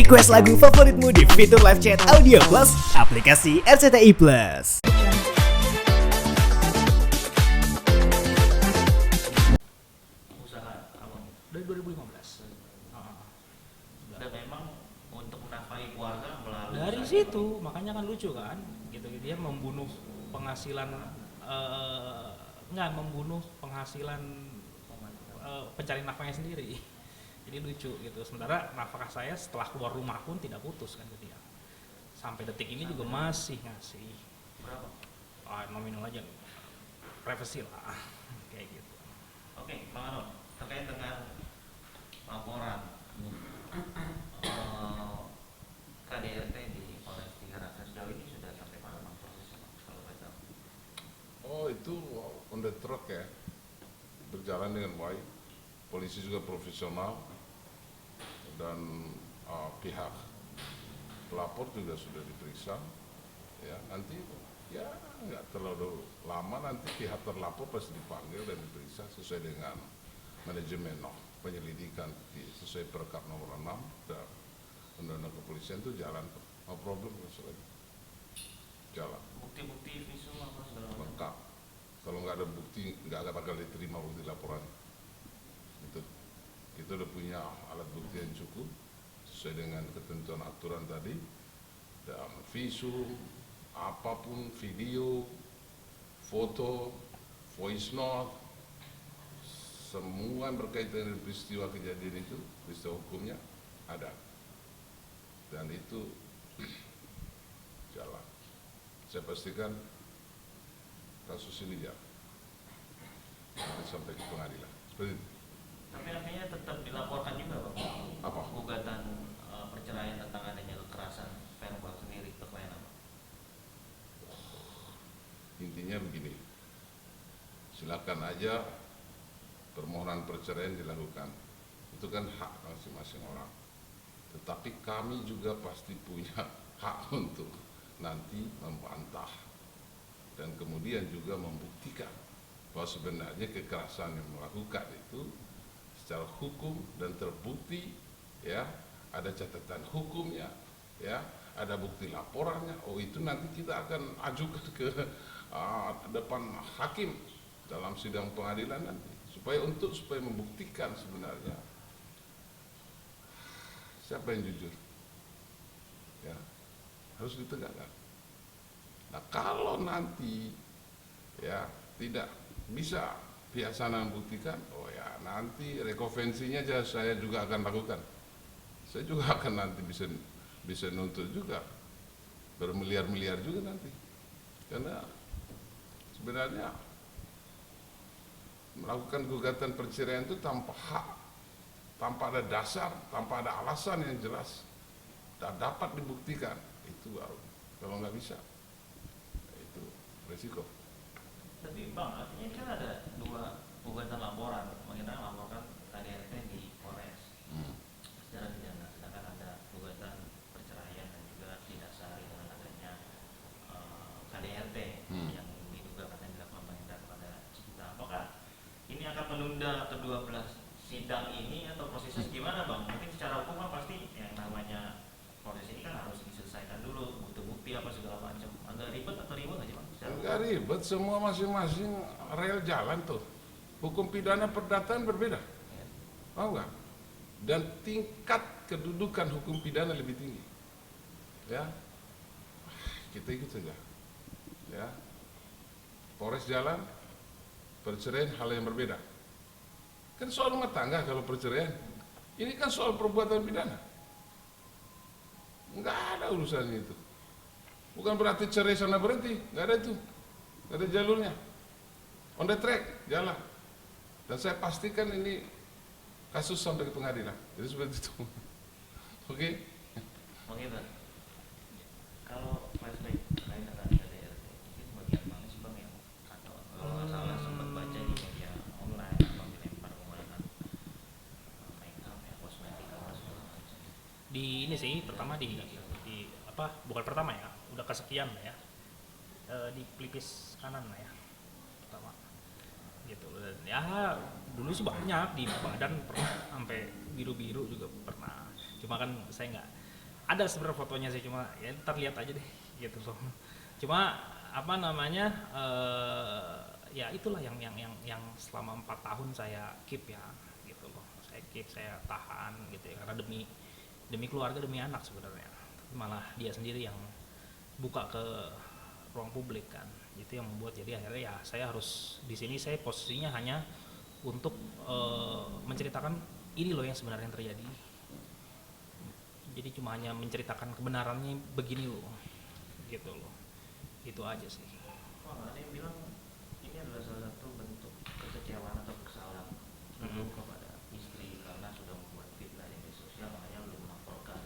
Request lagu favoritmu di fitur live chat Audio Plus, aplikasi RCTI Plus. Usaha abang dari 2015. Dan memang untuk menafkahi keluarga melalui Dari situ makanya kan lucu kan, gitu dia membunuh penghasilan membunuh penghasilan pencari nafkahnya sendiri. Jadi lucu gitu. Sementara nafkah saya setelah keluar rumah pun tidak putus kan gitu ya. Sampai detik ini juga masih ngasih. berapa? Nominal aja. Privacy lah. Kayak gitu. Oke, Bang Aron, terkait dengan laporan KDRT di Polres Tangerang sejauh ini sudah sampai mana Bang prosesnya, kalau boleh tahu? Oh, itu on the track ya, berjalan dengan baik. Polisi juga profesional dan pihak pelapor juga sudah diperiksa. Ya, nanti ya nggak terlalu lama nanti pihak terlapor pasti dipanggil dan diperiksa sesuai dengan manajemen penyelidikan sesuai Perkap nomor 6 dan Undang-Undang Kepolisian itu jalan, no problem, jalan Bukti-bukti visual apa segala macam? lengkap. Kalau nggak ada bukti nggak bakal diterima bukti laporan. Itu kita udah punya alat bukti yang cukup sesuai dengan ketentuan aturan tadi, dan visum apapun, video, foto, voice note, semua yang berkaitan dengan peristiwa kejadian itu, peristiwa hukumnya ada, dan itu jalan. Saya pastikan kasus ini jalan sampai ke pengadilan. Seperti itu. Tapi artinya tetap dilaporkan juga Bang? Apa? Gugatan perceraian tentang adanya kekerasan verbal sendiri ke klien apa? Intinya begini, silakan aja permohonan perceraian dilakukan, itu kan hak masing-masing orang. Tetapi kami juga pasti punya hak untuk nanti membantah dan kemudian juga membuktikan bahwa sebenarnya kekerasan yang melakukan itu secara hukum dan terbukti, ya ada catatan hukumnya, ya ada bukti laporannya. Oh, itu nanti kita akan ajukan ke depan hakim dalam sidang pengadilan nanti supaya membuktikan sebenarnya siapa yang jujur, ya harus ditegakkan. Nah, kalau nanti ya tidak bisa pihak sana membuktikan, oh ya nanti rekonvensinya saya juga akan lakukan. Saya juga akan nanti bisa nuntut juga bermiliar-miliar juga nanti, karena sebenarnya melakukan gugatan perceraian itu tanpa hak, tanpa ada dasar, tanpa ada alasan yang jelas dan dapat dibuktikan, itu baru. Kalau nggak bisa, itu resiko. Tapi Bang, artinya kan ada dua gugatan laporan, mengenai laporan KDRT di Polres secara pidana, sedangkan ada gugatan perceraian dan juga didasari dengan adanya KDRT yang diduga katanya dilakukan pengindahan pada kita. Apakah ini akan menunda kedua belah sidang ini atau prosesnya gimana Bang? Mungkin secara hukum kan pasti yang namanya proses ini kan harus diselesaikan dulu, butuh bukti apa segala macam. Agak ribet atau ribet nggak sih Bang? Enggak ribet, semua masing-masing rel jalan tuh. Hukum pidana perdataan berbeda, mau nggak? Dan tingkat kedudukan hukum pidana lebih tinggi, ya. Kita ikut saja, ya. Polres jalan, perceraian hal yang berbeda. Kan soal rumah tangga kalau perceraian, ini kan soal perbuatan pidana. Nggak ada urusannya itu. Bukan berarti cerai sana berhenti, nggak ada itu, nggak ada jalurnya. On the track, jalan. Dan saya pastikan ini kasus sampai ke pengadilan. Jadi seperti itu. Oke? Bang, kalau flashback terkait dengan KDRT, mungkin bagian mana sih Bang yang atau kalau nggak salah sempat baca di media online Bang dilempar menggunakan make up ya, kosmetik apa segala macam. Di ini sih pertama di apa, bukan pertama ya, udah kesekian lah ya, di pelipis kanan lah ya pertama gitu. Dan ya dulu sih banyak di badan, pernah sampai biru-biru juga pernah, cuma kan saya ada sebenarnya fotonya sih, cuma ya ntar lihat aja deh gitu loh. Cuma apa namanya, ya itulah yang selama 4 tahun saya keep ya gitu loh. Saya keep, saya tahan gitu ya, karena demi keluarga, demi anak sebenarnya. Tapi malah dia sendiri yang buka ke ruang publik kan, itu yang membuat jadi akhirnya ya saya harus di sini, saya posisinya hanya untuk menceritakan ini loh yang sebenarnya terjadi. Jadi cuma hanya menceritakan kebenarannya begini loh, gitu loh. Itu aja sih. Wah, ada yang bilang ini adalah salah satu bentuk kekecewaan atau kesalahan lu kepada istri karena sudah membuat fitnah di media sosial, makanya lu melaporkan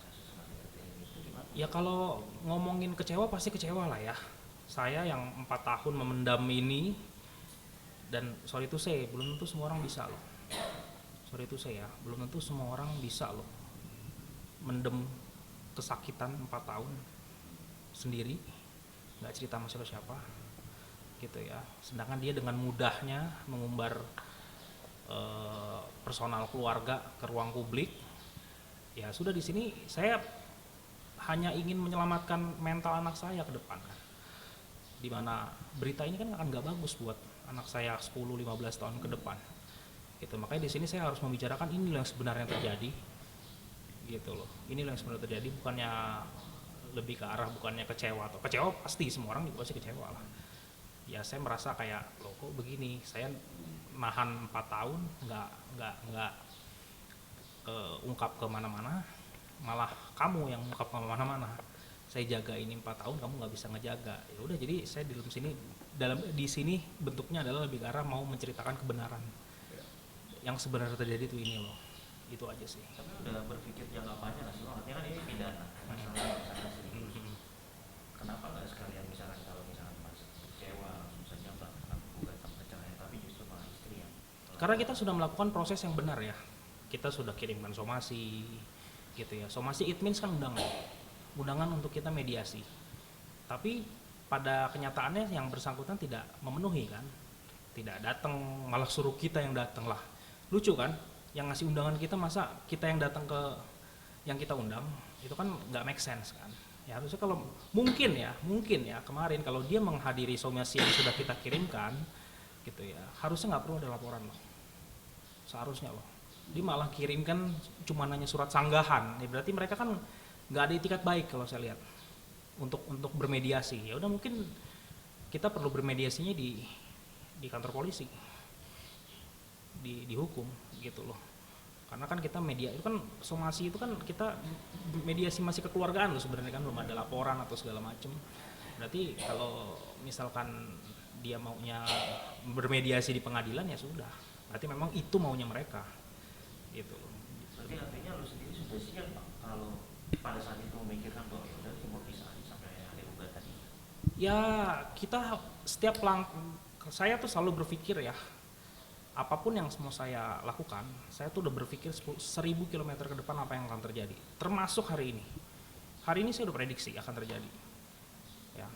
kasus semacam ini. Itu gimana? Ya kalau ngomongin kecewa pasti kecewa lah ya. Saya yang 4 tahun memendam ini, dan sorry to say, belum tentu semua orang bisa loh. Sorry to say ya, belum tentu semua orang bisa loh mendem kesakitan 4 tahun sendiri, nggak cerita sama siapa gitu ya. Sedangkan dia dengan mudahnya mengumbar personal keluarga ke ruang publik. Ya sudah, di sini saya hanya ingin menyelamatkan mental anak saya ke depan kan. Dimana berita ini kan akan nggak bagus buat anak saya 10-15 tahun ke depan. Gitu. Makanya di sini saya harus membicarakan ini yang sebenarnya terjadi. Gitu loh. Ini yang sebenarnya terjadi, bukannya lebih ke arah bukannya kecewa atau kecewa, pasti semua orang juga pasti kecewa lah. Ya saya merasa kayak loh kok begini, saya nahan 4 tahun nggak ungkap kemana-mana, malah kamu yang ungkap kemana-mana. Saya jaga ini 4 tahun, kamu nggak bisa ngejaga. Ya udah, jadi saya di sini bentuknya adalah lebih ke arah mau menceritakan kebenaran yang sebenarnya terjadi itu ini loh. Itu aja sih. Tapi udah berpikir jangka panjang nggak sih? Artinya kan ini pidana, masalah serius. Kenapa nggak sekalian misalkan kalau misalkan Mas kecewa langsung saja melakukan gugatan perceraian, tapi justru malah istri yang Karena kita sudah melakukan proses yang benar ya. Kita sudah kirimkan somasi gitu ya. Somasi it means kan undangan untuk kita mediasi. Tapi pada kenyataannya yang bersangkutan tidak memenuhi kan. Tidak datang, malah suruh kita yang datang lah. Lucu kan? Yang ngasih undangan kita, masa kita yang datang ke yang kita undang, itu kan nggak make sense kan. Ya harusnya kalau mungkin ya kemarin kalau dia menghadiri somasi yang sudah kita kirimkan gitu ya, harusnya nggak perlu ada laporan loh, seharusnya loh. Dia malah kirimkan cuma nanya surat sanggahan, ya berarti mereka kan nggak ada itikat baik kalau saya lihat untuk bermediasi. Ya udah, mungkin kita perlu bermediasinya di kantor polisi, dihukum gitu loh. Karena kan kita media itu kan somasi itu kan kita mediasi masih kekeluargaan loh sebenarnya kan, belum ada laporan atau segala macem. Berarti kalau misalkan dia maunya bermediasi di pengadilan ya sudah, berarti memang itu maunya mereka gitu loh. berarti artinya lu sendiri sudah siap Pak kalau pada saat itu memikirkan bahwa ya udah mau bisa aja sampai ada gugatan ini. Ya kita setiap saya tuh selalu berpikir ya, apapun yang mau saya lakukan, saya tuh udah berpikir 1000 km ke depan apa yang akan terjadi. Termasuk hari ini. Hari ini saya udah prediksi akan terjadi. Ya,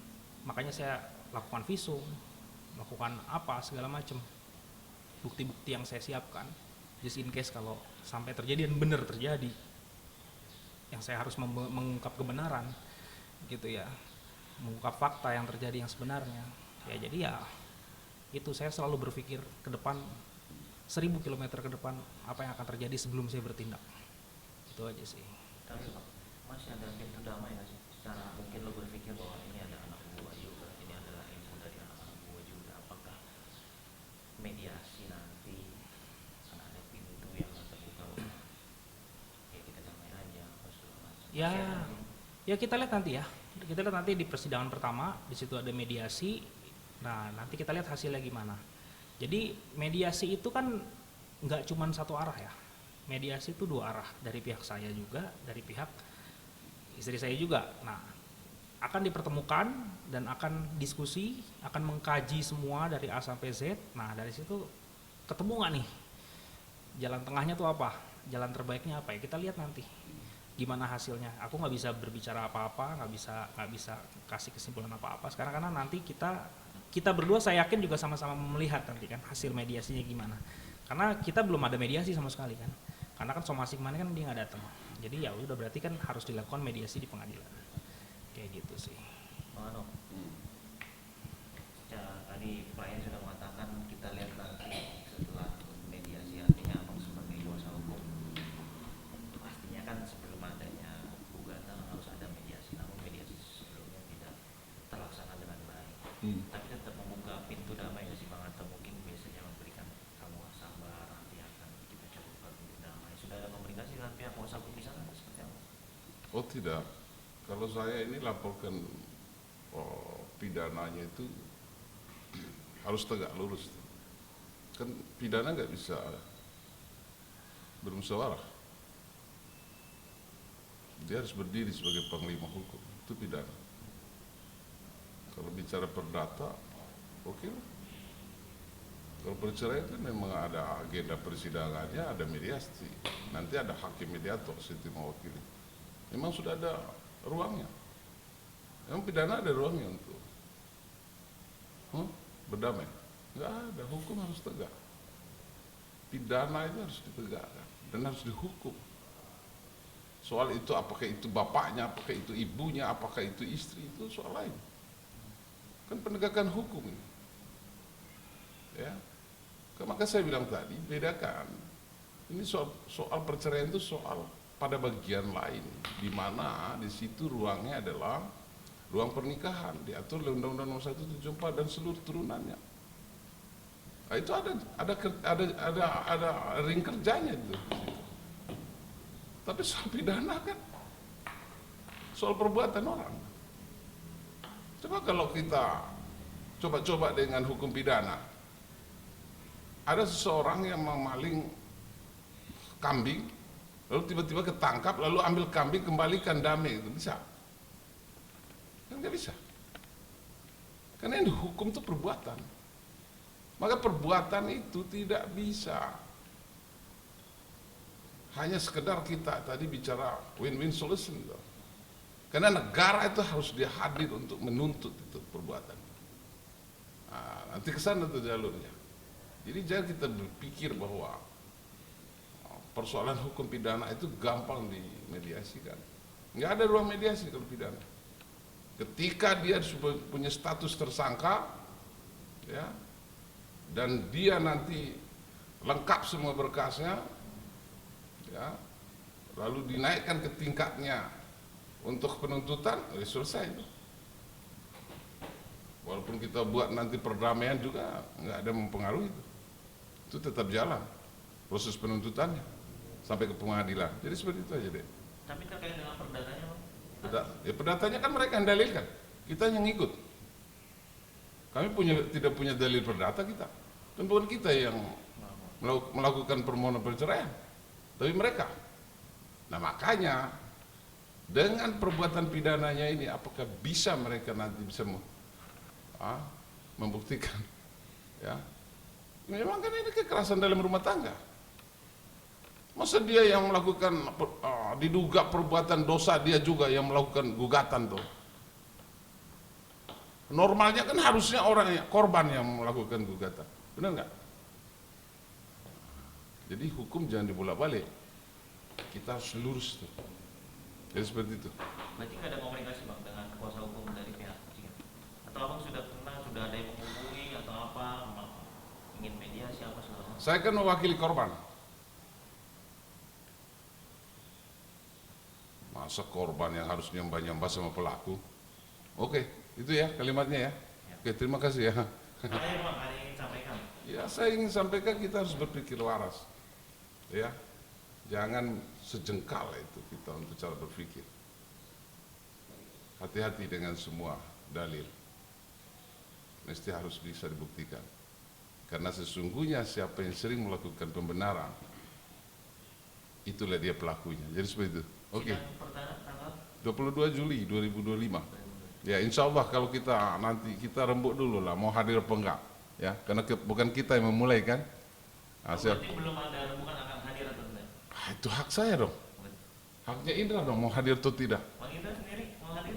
makanya saya lakukan visum, lakukan apa segala macam. Bukti-bukti yang saya siapkan, just in case kalau sampai terjadi dan benar terjadi, yang saya harus mengungkap kebenaran, gitu ya, mengungkap fakta yang terjadi yang sebenarnya. Ya jadi ya itu saya selalu berpikir ke depan 1000 km ke depan apa yang akan terjadi sebelum saya bertindak. Itu aja sih. Tapi Pak, masih ada pintu damai nggak sih? Secara mungkin lo berpikir bahwa ini ada anak gua juga, ini adalah ibu dari anak gua juga. Apakah mediasi nanti akan ada pintu yang akan terbuka? Ya kita damai aja, apa segala macam. Ya kita lihat nanti ya. Kita lihat nanti di persidangan pertama, di situ ada mediasi. Nah nanti kita lihat hasilnya gimana. Jadi mediasi itu kan nggak cuma satu arah ya. Mediasi itu 2 arah, dari pihak saya juga, dari pihak istri saya juga. Nah akan dipertemukan dan akan diskusi, akan mengkaji semua dari A sampai Z. Nah dari situ ketemu nggak nih jalan tengahnya tuh apa, jalan terbaiknya apa ya, kita lihat nanti gimana hasilnya. Aku nggak bisa berbicara apa-apa, nggak bisa kasih kesimpulan apa-apa sekarang, karena nanti kita berdua saya yakin juga sama-sama melihat nanti kan hasil mediasinya gimana, karena kita belum ada mediasi sama sekali kan, karena kan somasi kemarin kan dia nggak datang Jadi ya udah berarti kan harus dilakukan mediasi di pengadilan. Kayak gitu sih. Bang Ano, ya, tadi klien sudah mengatakan kita lihat nanti setelah mediasi, artinya abang sebagai kuasa hukum pastinya kan sebelum adanya gugatan harus ada mediasi, namun mediasi sebelumnya tidak terlaksana dengan baik. Tapi tetap membuka pintu damai ya sih Bang, atau mungkin biasanya memberikan kamu sabar, nanti akan kita coba buka pintu damai. Sudah ada komunikasi dengan pihak kuasa hukum di sana seperti apa? Oh tidak, kalau saya ini laporkan pidananya itu harus tegak lurus. Kan pidana nggak bisa bermusyawarah. Dia harus berdiri sebagai panglima hukum, itu pidana. Kalau bicara perdata, oke lah. Kalau perceraian kan memang ada agenda persidangannya, ada mediasi. Nanti ada hakim mediator, sistem mewakili. Memang sudah ada ruangnya. Memang pidana ada ruangnya untuk berdamai. Nggak ada, hukum harus tegak. Pidana itu harus ditegakkan dan harus dihukum. Soal itu apakah itu bapaknya, apakah itu ibunya, apakah itu istri, itu soal lain. Kan penegakan hukum ini. Ya. Maka saya bilang tadi, bedakan. Ini soal perceraian itu soal pada bagian lain, di mana di situ ruangnya adalah ruang pernikahan, diatur oleh Undang-Undang Nomor 174 dan seluruh turunannya. Nah, itu ada ring kerjanya itu. Tapi soal pidana kan soal perbuatan orang. Coba kalau kita coba dengan hukum pidana, ada seseorang yang memaling kambing, lalu tiba-tiba ketangkap, lalu ambil kambing kembalikan damai, itu bisa? Kan nggak bisa. Karena yang dihukum itu perbuatan. Maka perbuatan itu tidak bisa hanya sekedar kita tadi bicara win-win solution gitu. Karena negara itu harus dia hadir untuk menuntut itu perbuatan. Nah, nanti kesana tuh jalurnya. Jadi jangan kita berpikir bahwa persoalan hukum pidana itu gampang dimediasikan. Nggak ada ruang mediasi kalau pidana. Ketika dia punya status tersangka, ya, dan dia nanti lengkap semua berkasnya, ya, lalu dinaikkan ke tingkatnya untuk penuntutan, selesai itu. Walaupun kita buat nanti perdamaian juga nggak ada mempengaruhi itu tetap jalan proses penuntutannya sampai ke pengadilan. Jadi seperti itu aja deh. Tapi terkait dengan perdatanya Bang? Perdatanya kan mereka yang dalilkan, kita yang ikut. Kami tidak punya dalil perdata kita, dan bukan kita yang melakukan permohonan perceraian, tapi mereka. Nah makanya dengan perbuatan pidananya ini, apakah bisa mereka nanti bisa membuktikan? Ya, memang kan ini kekerasan dalam rumah tangga. Masa dia yang melakukan diduga perbuatan dosa, dia juga yang melakukan gugatan tuh. Normalnya kan harusnya korban yang melakukan gugatan, benar nggak? Jadi hukum jangan dibolak-balik, kita harus lurus tuh. Jadi seperti itu. Berarti nggak ada komunikasi Bang dengan kuasa hukum dari pihak Cingin? Atau Abang sudah pernah, sudah ada yang menghubungi atau apa, ingin mediasi apa segala macam? Saya kan mewakili korban. Masa korban yang harus nyembah-nyembah sama pelaku? Oke, itu ya kalimatnya ya. Oke, terima kasih ya. Apa yang Bang ada yang ingin sampaikan? Ya, saya ingin sampaikan kita harus berpikir waras. Ya, jangan sejengkal itu kita untuk cara berpikir. Hati-hati dengan semua dalil. Mesti harus bisa dibuktikan. Karena sesungguhnya siapa yang sering melakukan pembenaran, itulah dia pelakunya. Jadi seperti itu. Oke. Sidang perdana tanggal 22 Juli 2025. Ya, insya Allah kalau kita nanti kita rembuk dulu lah mau hadir apa enggak. Ya, karena bukan kita yang memulai kan. berarti belum ada rembukan akan hadir atau tidak? Itu hak saya dong. Haknya Indra dong mau hadir atau tidak. Bang Indra sendiri mau hadir?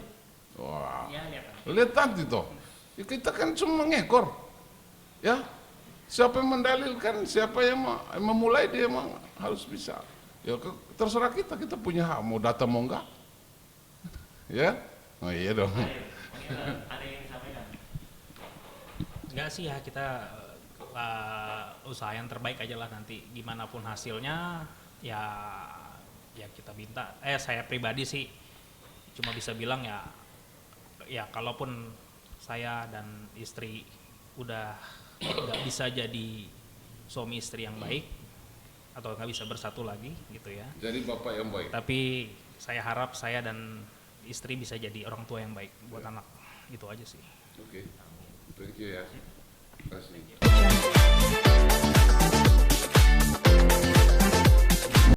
Wah. Ya, lihat. Lihat nanti toh. Ya, kita kan cuma mengekor. Ya. Siapa yang mendalilkan, siapa yang memulai dia memang harus bisa Ya terserah kita punya hak mau datang mau enggak. Ya? Oh iya dong. Ada yang disampaikan? Enggak sih ya, kita usaha yang terbaik aja lah, nanti gimana pun hasilnya ya kita minta. Saya pribadi sih cuma bisa bilang ya kalaupun saya dan istri udah nggak bisa jadi suami istri yang baik atau nggak bisa bersatu lagi gitu ya, Jadi bapak yang baik. tapi saya harap saya dan istri bisa jadi orang tua yang baik buat anak. Itu aja sih. Oke. Thank you ya. Terima kasih.